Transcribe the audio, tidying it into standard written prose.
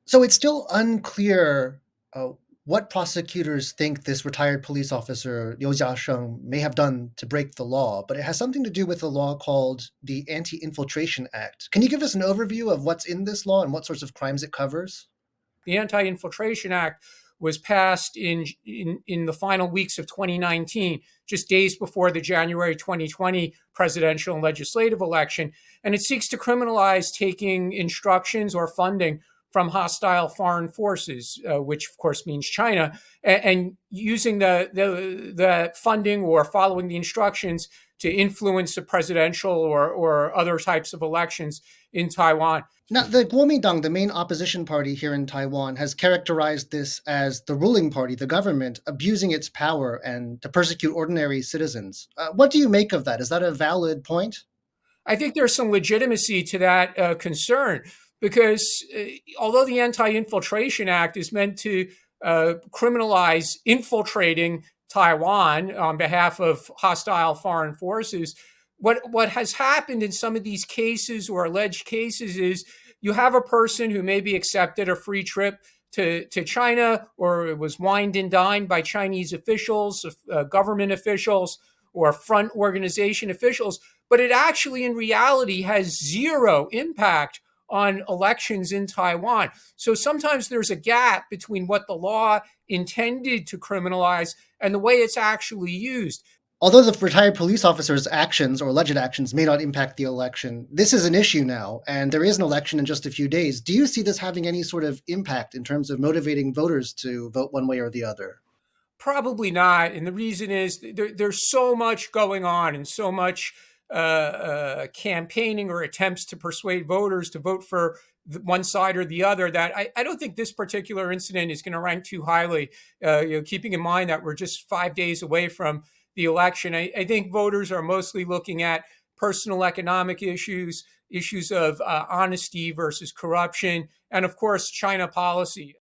So it's still unclear uh, what prosecutors think this retired police officer, Liu Jiasheng, may have done to break the law, but it has something to do with a law called the Anti-Infiltration Act. Can you give us an overview of what's in this law and what sorts of crimes it covers? The Anti-Infiltration Act was passed in the final weeks of 2019, just days before the January 2020 presidential and legislative election. And it seeks to criminalize taking instructions or funding from hostile foreign forces, which of course means China, and using the funding or following the instructions to influence the presidential or other types of elections in Taiwan. Now, the Kuomintang, the main opposition party here in Taiwan, has characterized this as the ruling party, the government, abusing its power and to persecute ordinary citizens. What do you make of that? Is that a valid point? I think there's some legitimacy to that concern because although the Anti-Infiltration Act is meant to criminalize infiltrating Taiwan on behalf of hostile foreign forces, what has happened in some of these cases or alleged cases is you have a person who maybe accepted a free trip to China or was wined and dined by Chinese officials, government officials, or front organization officials, but it actually in reality has zero impact on elections in Taiwan. So sometimes there's a gap between what the law intended to criminalize and the way it's actually used. Although the retired police officer's actions or alleged actions may not impact the election, this is an issue now, and there is an election in just a few days. Do you see this having any sort of impact in terms of motivating voters to vote one way or the other? Probably not. And the reason is there's so much going on and so much campaigning or attempts to persuade voters to vote for one side or the other that I don't think this particular incident is going to rank too highly. Keeping in mind that we're just 5 days away from the election, I think voters are mostly looking at personal economic issues, issues of honesty versus corruption, and of course, China policy.